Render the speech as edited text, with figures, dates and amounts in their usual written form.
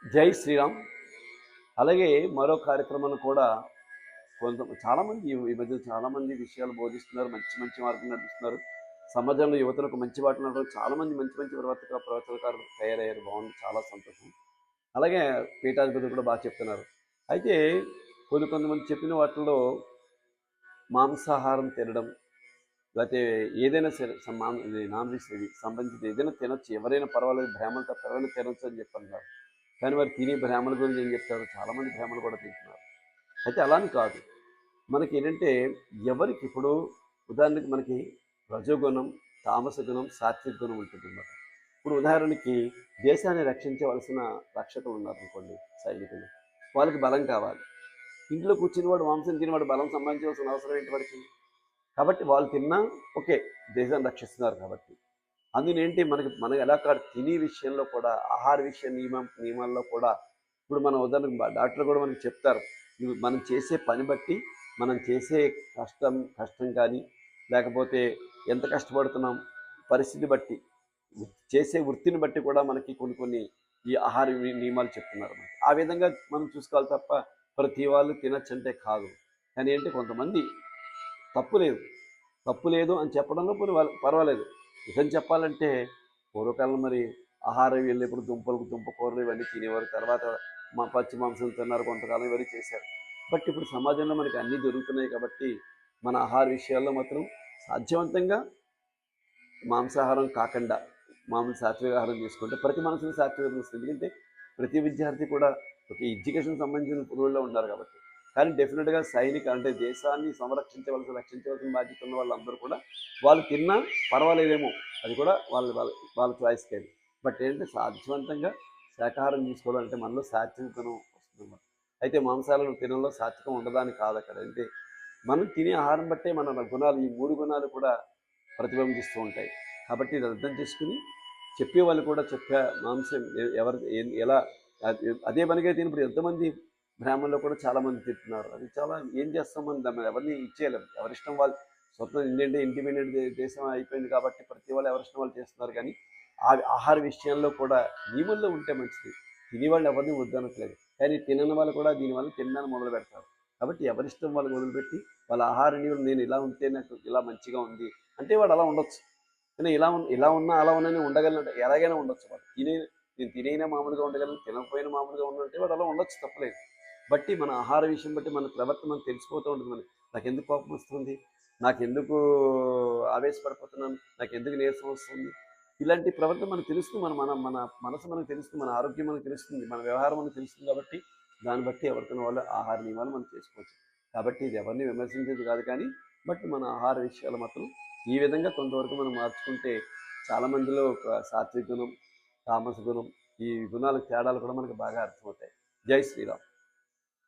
జై శ్రీరామ్. అలాగే మరో కార్యక్రమాన్ని కూడా చాలామంది ఈ మధ్య చాలామంది విషయాలు బోధిస్తున్నారు. మంచి మంచి మార్గం నడిపిస్తున్నారు. సమాజంలో యువతలకు మంచి బాటలు నడవడం చాలామంది మంచి మంచి ప్రవర్తనకారులు తయారయ్యారు. బాగుంది, చాలా సంతోషం. అలాగే పీఠాధిపతులు కూడా బాగా చెప్తున్నారు. అయితే కొంతమంది చెప్పిన వాటిల్లో మాంసాహారం తినడం, లేకపోతే ఏదైనా సరే నాన్ వెజ్ సంబంధించి ఏదైనా తినొచ్చు, ఎవరైనా పర్వాలేదు, బ్రాహ్మణులు తప్ప ఎవరైనా తినొచ్చు అని చెప్పన్నారు. కానీ మరి తినే బ్రాహ్మణుల గురించి ఏం చెప్తారు? చాలామంది బ్రాహ్మణులు కూడా తింటున్నారు. అయితే అలాని కాదు, మనకి ఏంటంటే ఎవరికి ఇప్పుడు ఉదాహరణకి మనకి రజోగుణం, తామస గుణం, సాత్విక గుణం ఉంటుంది అన్నమాట. ఇప్పుడు ఉదాహరణకి దేశాన్ని రక్షించవలసిన రక్షకులు ఉన్నారనుకోండి, సైనికులు. వాళ్ళకి బలం కావాలి. ఇంట్లో కూర్చుని వాడు మాంసం తినేవాడు బలం సంపాదించవలసిన అవసరం ఏంటి వాడికి? కాబట్టి వాళ్ళు తిన్నా ఓకే, దేశాన్ని రక్షిస్తున్నారు కాబట్టి. అందునేంటి మనకి ఎలా కాదు, తినే విషయంలో కూడా, ఆహార నియమాల్లో కూడా ఇప్పుడు మనం ఉదాహరణకు డాక్టర్ కూడా మనకి చెప్తారు, మనం చేసే పని బట్టి, మనం చేసే కష్టం కానీ, లేకపోతే ఎంత కష్టపడుతున్నాం, పరిస్థితి బట్టి, చేసే వృత్తిని బట్టి కూడా మనకి కొన్ని ఈ ఆహార నియమాలు చెప్తున్నారు. ఆ విధంగా మనం చూసుకోవాలి తప్ప ప్రతి వాళ్ళు తినచ్చంటే కాదు. కానీ ఏంటి, కొంతమంది తప్పు లేదు అని చెప్పడంలో పర్వాలేదు. నిజం చెప్పాలంటే పూర్వకాలం మరి ఆహారం వెళ్ళేప్పుడు దుంప కూరలు ఇవన్నీ తినేవారు. తర్వాత పచ్చి మాంసం తిన్నారు, కొంతకాలం ఇవన్నీ చేశారు. బట్ ఇప్పుడు సమాజంలో మనకి అన్నీ దొరుకుతున్నాయి కాబట్టి మన ఆహార విషయాల్లో మాత్రం సాధ్యవంతంగా మాంసాహారం కాకుండా మామూలు సాత్విక ఆహారం తీసుకుంటే ప్రతి మనసుని సాత్వికత వస్తుంది. ఎందుకంటే ప్రతి విద్యార్థి కూడా ఒక ఎడ్యుకేషన్ సంబంధించిన రోల్లో ఉన్నారు కాబట్టి. కానీ డెఫినెట్గా అంటే దేశాన్ని రక్షించవలసిన బాధ్యత ఉన్న వాళ్ళందరూ కూడా వాళ్ళు తిన్నా పర్వాలేదేమో, అది కూడా వాళ్ళ చాయిస్ కానీ. బట్ ఏంటంటే సాధ్యవంతంగా శాకాహారం తీసుకోవడం అంటే మనలో సాత్వికం వస్తుందన్నమాట. అయితే మాంసాలను తినడంలో సాత్వికం ఉండదని కాదు అక్కడ. అంటే మనం తినే ఆహారం బట్టే మన గుణాలు, ఈ 3 గుణాలు కూడా ప్రతిబింబిస్తూ ఉంటాయి. కాబట్టి ఇది అర్థం చేసుకుని చెప్పేవాళ్ళు కూడా మాంసం ఎవరు ఎలా అదే పనిగా తినప్పుడు ఎంతమంది బ్రాహ్మణులు కూడా చాలామంది తింటున్నారు. అది చాలా ఏం చేస్తాం, మనం దాన్ని ఎవరిని ఇచ్చేయలేము. ఎవరిష్టం వాళ్ళు. స్వతంత్రం ఇండిపెండెంట్ దేశం అయిపోయింది కాబట్టి ప్రతి వాళ్ళు ఎవరిష్టం వాళ్ళు చేస్తున్నారు. కానీ ఆ ఆహార విషయంలో కూడా నియమంలో ఉంటే మంచిది. తినేవాళ్ళు ఎవరిని వద్దనట్లేదు, కానీ తినని వాళ్ళు కూడా దీనివల్ల తినడానికి మొదలు పెడతారు. కాబట్టి ఎవరిష్టం వాళ్ళు వదిలిపెట్టి వాళ్ళ ఆహార నియమం, నేను ఇలా ఉంటే నాకు ఇలా మంచిగా ఉంది అంటే వాడు అలా ఉండొచ్చు. కానీ ఇలా ఉన్నా అలా ఉన్నానే ఉండగలను, ఎలాగైనా ఉండొచ్చు వాడు. నేను తినైనా మామూలుగా ఉండగలను, తినకపోయినా మామూలుగా ఉన్నట్టే వాడు అలా ఉండొచ్చు, తప్పలేదు. బట్టి మన ఆహార విషయం బట్టి మన ప్రవర్తన మనకు తెలిసిపోతూ ఉంటుంది. నాకెందుకు కోపం వస్తుంది, నాకెందుకు ఆవేశపడిపోతున్నాను, నాకెందుకు నీరసం వస్తుంది, ఇలాంటి ప్రవర్తన మనకు తెలుస్తుంది. మన మన మన మనసు మనకు తెలుస్తుంది, మన ఆరోగ్యం మనకు తెలుస్తుంది, మన వ్యవహారం మనకు తెలుస్తుంది. కాబట్టి దాన్ని బట్టి ఎవరికైనా వాళ్ళ ఆహార నియమాలు మనం చేసుకోవచ్చు. కాబట్టి ఇది ఎవరిని విమర్శించేది కాదు, కానీ బట్ మన ఆహార విషయాలు మాత్రం ఈ విధంగా కొంతవరకు మనం మార్చుకుంటే చాలామందిలో ఒక సాత్విక గుణం, తామస గుణం, ఈ గుణాలకు తేడాలు కూడా మనకు బాగా అర్థమవుతాయి. జై శ్రీరామ్.